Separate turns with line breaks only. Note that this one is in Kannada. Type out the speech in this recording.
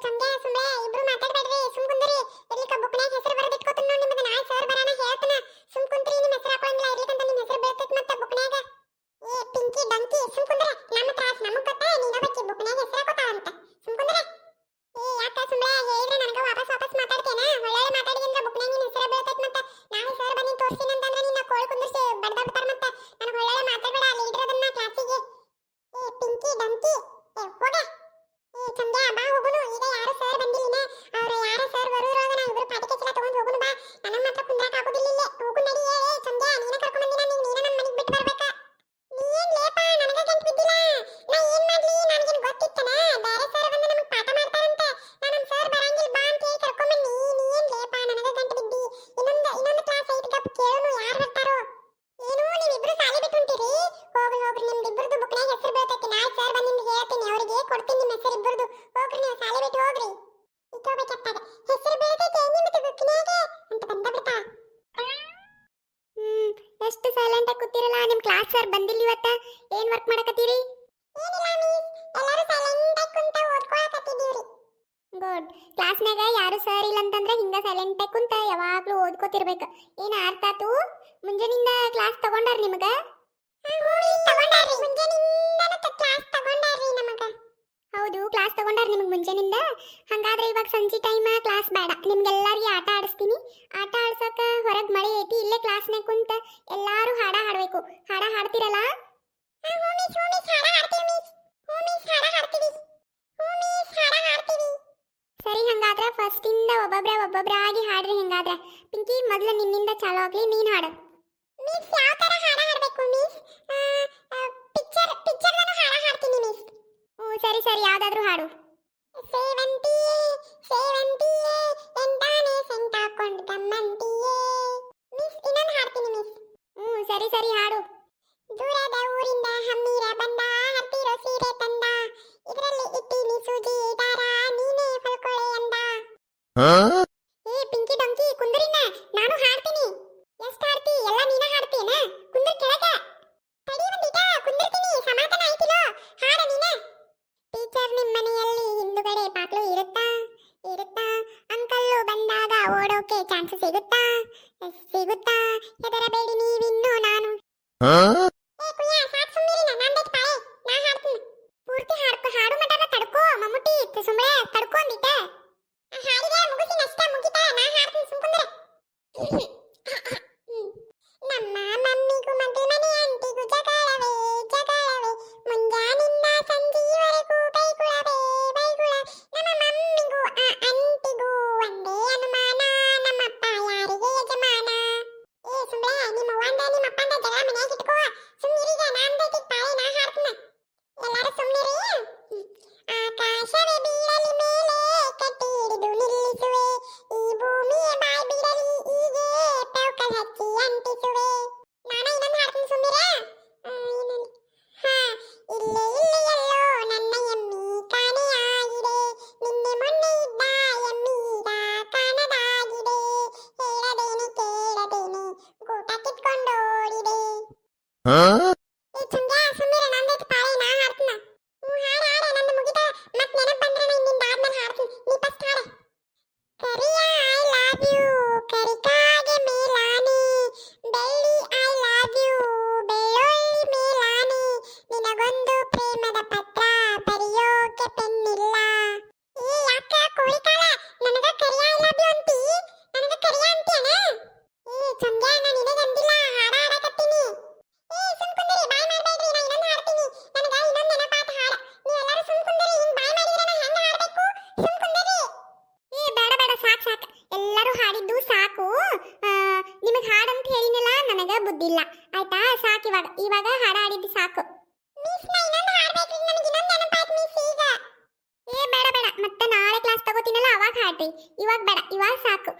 ಸಂಧ್ಯಾ ಸುಮ್ನೆ ಇಬ್ರು ಮಾತಾಡಬೇಡ್ರಿ ಸುಮ್ ಕುಂದ್ರಿ ಇರ್ಲಿಕ ಬುಕ್ನಾಗ ಹೆಸರು ಬರೆದಿಟ್ಕೋತೀನಿ ನೋಡಿ ನಿಮ್ಮದು ನಾಳೆ ಸರ್ ಬರಾನ ಹೇಳ್ತಾನ ಸುಮ್ ಕುಂತ್ರಿ ನಿಮ್ಮ ಹೆಸರು ಹಾಕೊಂಡಿಲ್ಲ ಇರ್ಲಿಕಂತ ನಿಮ್ಮ ಹೆಸರು ಬೀಳ್ತೈತಿ ಮತ್ತೆ ಬುಕ್ನಾಗ ಏ ಪಿಂಕಿ ಡಂಕಿ ಸುಮ್ ಕುಂದ್ರ ನಮ್ಮ ತ್ರಾಸ್ ನಮಗ್ ಗೊತ್ತಾ ನೀನ ಬಚ್ಚಿ ಬುಕ್ನಾಗ ಹೆಸರು ಹಾಕೋತಾಳ ಅಂತ ಸುಮ್ ಕುಂದ್ರ ಏ ಯಾಕ ಸುಮ್ನೆ ಹೇಳಿದ್ರೆ ನನಗೆ ವಾಪಸ್ ಮಾತಾಡ್ತೇನೆ ಒಳ್ಳೆ ಮಾತಾಡಿದ್ರೆ ಬುಕ್ನಾಗ ನಿನ್ನ ಹೆಸರು ಬೀಳ್ತೈತಿ ಮತ್ತೆ ನಾಳೆ ಸರ್ ಬಂದು ತೋರಿಸ್ತೀನಿ ಅಂತಂದ್ರೆ ನಿನ್ನ ಕೋಳಿ ಕುಂದ್ರಿಸಿ ಬಡ್ದಾಡ್ತಾರ ಮತ್ತೆ ನನಗೆ ಒಳ್ಳೆ ಮಾತಾಡಬೇಡ ಲೀಡರ್ ಅದನ್ನ ಕ್ಲಾಸಿಗೆ ಏ ಪಿಂಕಿ ಡಂಕಿ ಏ ಹೋಗ ಏ ಸಂಧ್ಯಾ ಬಾ ಹೋಗುನು ಈಗ ಯಾರು ಸರ್ ಬಂದಿಲ್ಲ ಅವ್ರ ಯಾರು ಸರ್ ಬರೋದ್ರಾಗ ನಾ ಇಬ್ರು ಪಾಟಿ ಕೆಚ್ಚಲ ತಗೊಂಡು ಹೋಗುನು ಬಾ ನನ್ನ ಮಾತ್ರ ಕುಂದ್ರಾಕ ಆಗೋದಿಲ್ಲ ಇಲ್ಲೇ ಹೋಗು ನಡಿ ಏ ಸಂಧ್ಯಾ ನೀನ ಕರ್ಕೊಂಡು ಬಂದಿನ ನೀನ ನನ್ನ ಮನೆಗೆ ಬಿಟ್ಟು ಬರ್ಬೇಕಾ ನೀ ಏನ್ ಲೇಪ ನನಗೆ ಗಂಟು ಬಿದ್ದಿಲ್ಲ ನಾ ಏನ್ ಮಾಡ್ಲಿ ನನಗೇನು ಗೊತ್ತಿತ್ತನ ಬೇರೆ ಸರ್ ಬಂದು ನಮಗೆ ಪಾಠ ಮಾಡ್ತಾರಂತೆ ನಾ ನಮ್ಮ ಸರ್ ಬರಂಗಿಲ್ಲ ಬಾ ಅಂತ ಹೇಳಿ ಕರ್ಕೊಂಡು ಬನ್ನಿ ನೀ ಏನ್ ಲೇಪ ನನಗೆ ಗಂಟು ಬಿದ್ದಿ ಇನ್ನೊಂದು ಕ್ಲಾಸ್ ಐತಿ ಗಪ್ ಕೇಳೋನು ಯಾರು ಬರ್ತಾರೋ ಏನು ನೀವಿಬ್ರು ಸಾಲಿ ಬಿಟ್ಟು ಹೊಂಟಿರಿ ಹೋಗ್ರಿ ನಿಮ್ದಿಬ್ರದ್ದು ಬುಕ್ನಾಗ ಹೆಸರು ಬೀಳ್ತೈತಿ ನಾಳೆ ಸರ್ ಬಂದು ನಿಮ್ಗೆ ಹೇಳ್ತೀನಿ ಅವರಿಗೆ ಕೊಡ್ತೀನಿ ನಿಮ್ಮ ಹೆಸರು ಇಬ್ಬರದು ಹೋಗ್ರಿ ನೀವು ಸಾಲಿ ಬಿಟ್ಟು ಹೋಗ್ರಿ ಇಟ್ಕೋಬೇಕತ್ತಾಗ ಹೆಸರು ಬೀಳ್ತೈತಿ ನಿಮ್ಮದು ಬುಕ್ನಾಗ ಅಂತ ಬಂದ ಬಿಡ್ತಾ ಎಷ್ಟು ಸೈಲೆಂಟ್ ಆಗಿ ಕೂತಿರಲ್ಲ ನಿಮ್ಮ ಕ್ಲಾಸ್ ಸರ್ ಬಂದಿಲ್ಲ ಇವತ್ತ ಏನ್ ವರ್ಕ್ ಮಾಡಕತ್ತೀರಿ ಏನಿಲ್ಲ ಮಿಸ್ ಎಲ್ಲರೂ ಸೈಲೆಂಟ್ ಆಗಿ ಕುಂತ ಓದ್ಕೊಳಕತ್ತಿದ್ದೀವ್ರಿ ಗುಡ್ ಕ್ಲಾಸ್ನಾಗ ಯಾರು ಸರ್ ಇಲ್ಲ ಅಂತಂದ್ರೆ ಹಿಂಗ ಸೈಲೆಂಟ್ ಆಗಿ ಕುಂತ ಯಾವಾಗ್ಲೂ ಓದ್ಕೋತಿರ್ಬೇಕು ಏನ ಅರ್ಥ ಆತು ಮುಂಜಾನಿಂದ ಕ್ಲಾಸ್ ತಗೊಂಡಾರ ನಿಮಗ ಹೌದು ಕ್ಲಾಸ್ ತಗೊಂಡಾರ ನಿಮಗೆ ಮುಂಜಾನಿಂದ ಹಂಗಾದ್ರೆ ಇವಾಗ ಸಂಜೆ ಟೈಮ್ ಕ್ಲಾಸ್ ಬೇಡ ನಿಮ್ಗೆಲ್ಲರಿಗೆ ಆಟ ಆಡಿಸ್ತೀನಿ ಆಟ ಆಡ್ಸಕ ಹೊರಗೆ ಮಳೆ ಐತಿ ಇಲ್ಲೇ ಕ್ಲಾಸ್ನಾಗ ಕುಂತ ಎಲ್ಲಾರು ಹಾಡ ಹಾಡಬೇಕು ಹಾಡ ಹಾಡ್ತಿರಲ್ಲ ಸರಿ ಹಂಗಾದ್ರೆ ಫಸ್ಟ್ ಇಂದ ಒಬ್ಬೊಬ್ರಾಗಿ ಹಾಡ್ರಿ ಹಂಗಾದ್ರೆ ಪಿಂಕಿ ಮೊದಲು ನಿನ್ನಿಂದ ಚಾಲು ಆಗ್ಲಿ ನೀನ್ ಹಾಡು ಮಿಸ್ ಯಾವ ತರ ಹಾಡ ಹಾಡಬೇಕು ಮಿಸ್ ಪಿಕ್ಚರ್ ನಾನು ಹಾಡ ಹಾಡ್ತೀನಿ ಮಿಸ್ ಸರಿ ಯಾವ್ದಾದ್ರು ಹಾಡು ಸೇವಂತಿಯೇ ಸೇವಂತಿಯೇ ಎಂತಾನೆ ಸೆಂಟಾಕೊಂಡು ಗಮ್ಮಂತಿಯೇ ಮಿಸ್ ಇನ್ನೊಂದು ಹಾಡ್ತೀನಿ ಮಿಸ್ ಸರಿ ಹಾಡು ದೂರದ ಊರಿಂದ ಹಮ್ಮಿರ ಬಂದ ಹತ್ತಿರೋ ಸೀರೆ ತಂದ ಇದರಲ್ಲಿ ಇಟ್ಟಿನಿ ಸೂಜಿ ದಾರ ನೀನೇ ಫಲ್ಕೊಳೆ ಅಂದ ಏ ಪಿಂಕಿ ಡೊಂಕಿ ಕುಂದರಿನ ನಾನು ಹಾಡ್ತೀನಿ ಎಷ್ಟು ಹಾಡ್ತಿ ಎಲ್ಲ ನೀನ ಹಾಡ್ತೀನ ಕುಂದ್ರ ಕೆಳಗ ತಡಿ ಒಂದಿಟ ಕುಂದಿರ್ತೀನಿ ಸಮಾಧಾನ ಆಯ್ತಿಲೋ ಹಾಡ ನೀನ ಟೀಚರ್ ನಿಮ್ಮ ಮನೆಯಲ್ಲಿ ಹಿಂದುಗಡೆ ಬಾಗ್ಲು ಇರುತ್ತಾ ಅಂಕಲ್ಲು ಬಂದಾಗ ಓಡೋಕೆ ಚಾನ್ಸ್ ಸಿಗುತ್ತಾ ಹೆದರಬೇಡಿ ನೀವಿನ್ನೂ ನಾನು ಏ ಕುಯ್ಯ ಸಾಕ್ ಸುಮ್ಮನಿರಿ ನಂದೈತ್ ಪಾಳೆ ನಾ ಹಾಡ್ತೀನಿ ಪೂರ್ತಿ ಹಾಡು ಮಟನ ತಡ್ಕೋ ಮಮ್ಮುಟಿ ಸುಮ್ಮನೆ ತಡ್ಕೋ ಅಂದಿಟ ಹಾಡಿಗೆ ಮುಗಿಸಿನ ಅಷ್ಟ ಮುಗಿತಾ ನಾ ಹಾಡ್ತೀನಿ ಸುಮ್ಕುಂದ್ರೆ ನಮ್ಮ ಮಮ್ಮಿಗೂ ಮನೆ ಅಂಟಿಗೂ ಜಗಳವೇ ಮುಂಜಾನಿಂದ ಸಂಜೆವರೆಗೂ ಬೈಗುಳ ನಮ್ಮ ಮಮ್ಮಿಗೂ ಆ ಅಂಟಿಗೂ ಒಂದೇ ಅನುಮಾನ ನಮ್ಮಪ್ಪ ಯಾರಿಗೆ ಯಜಮಾನ ಏ ಸುಮ್ನೆ ನಿಮ್ಮ ಅವ್ವಂದ ನಿಮ್ಮ ಅಪ್ಪಂದ ಜಗಳ ಮನ್ಯಾಗ ಇಟ್ಕೋ ಸುಮ್ನಿರೀಗ ನಾಂದೈತಿ ಪಾಳೆ ನಾ ಹಾಡ್ತೀನಿ ಎಲ್ಲಾರು ಸುಮ್ನಿರಿ ಆಕಾಶವೇ ಬೀಳಲಿ ಮೇಲೆ ಕಟ್ಟಿ ಹಿಡಿದು ನಿಲ್ಲಿಸುವೆ ಈ ಭೂಮಿಯೇ ಬಾಯ್ ಬಿಡಲಿ ಹೀಗೆ ಪೌಕಲ್ ಹಚ್ಚಿ ಅಂಟಿಸುವೆ ನಾನ ಇನ್ನೊಂದು ಹಾಡ್ತೀನಿ ಸುಮ್ನಿರ ಹಾ ಇಲ್ಲೇ ಎಲ್ಲೋ ನನ್ನ ಎಮ್ಮಿ ಕಾಣೆಯಾಗಿದೆ ನಿನ್ನೆ ಮೊನ್ನೆ ಇದ್ದ ಎಮ್ಮೀಗ ಕಾಣದಾಗಿದೆ ಹೇಳದೇನೆ ಕೇಳದೇನೆ ಗೂಟ ಕಿತ್ಕೊಂಡೋಡಿದೆ ಏ ಚಂದ್ಯಾ ಸುಮ್ನಿರ ನಂದೈತಿ ಪಾಳೆ ನಾ ಹಾಡ್ತೀನ ಹಾಡ ನಂದು ಮುಗಿತ ಮತ್ ನೆನಪು ಬಂದ್ರೆ ನಾ ಇನ್ನಿಂದ ಆದ್ಮೇಲೆ ಹಾಡ್ತೀನಿ ನೀ ಫಸ್ಟ್ ಹಾಡ ಕರಿಯ ಐ ಲವ್ ಯು ಕರಿಕಾಗೆ ಮೇಲಾನೆ ಬೆಳ್ಳಿ ಐ ಲವ್ ಯು ಬೆಳ್ಳೊಳ್ಳಿ ಮೇಲಾನೆ ನಿನಗೊಂದು ಪ್ರೇಮದ ಪತ್ರ ಬರೆಯೋಕೆ ಪೆನ್ನಿಲ್ಲ ಏ ಯಾಕ ಕೋಳಿಕಾಲ ನನಗ ಕರಿಯ ಐ ಲವ್ ಯು ಅಂತಿ ನನಗ ಕರಿಯ ಅಂತೀಯನ ಏ ಚಂದ್ಯಾ ನಾ ನಿನಗಂದಿಲ್ಲ ಹಾಡ ಹಾಡಕತ್ತೀನಿ ಏ ಸುಮ್ಕುಂದಿರಿ ಬಾಯ್ ಮಾಡಬೇಡ್ರಿ ನಾ ಇನ್ನೊಂದು ಹಾಡ್ತೀನಿ ನನಗ ಇನ್ನೊಂದು ನೆನಪಾತ ಹಾಡ ನೀವು ಎಲ್ಲರೂ ಸುಮ್ಕುಂದಿರಿ ಹಿಂಗ್ ಬಾಯ್ ಮಾಡಿದ್ರೆ ನಾ ಹೆಂಗ ಹಾಡಬೇಕು ಸುಮ್ಕುಂದಿರಿ ಏ ಬೇಡ ಸಾಕ್ ಎಲ್ಲರೂ ಹಾಡಿದ್ದು ಸಾಕು ನಿಮಗೆ ಹಾಡಂತ ಹೇಳಿನಲ್ಲ ನನಗೆ ಬುದ್ಧಿಲ್ಲ ಆಯ್ತಾ ಸಾಕು ಇವಾಗ ಹಾಡ ಹಾಡಿದ್ದು ಸಾಕು ಮಿಸ್ ನಾ ಇನ್ನೊಂದು ಹಾಡಬೇಕ್ರಿ ನನಗೆ ಇನ್ನೊಂದು ನೆನಪಾಯ್ತು ಮಿಸ್ ಈಗ ಏ ಬೇಡ ಮತ್ತೆ ನಾಳೆ ಕ್ಲಾಸ್ ತಗೋತೀನಲ್ಲ ಅವಾಗ ಹಾಡ್ರಿ ಇವಾಗ ಬೇಡ ಇವಾಗ ಸಾಕು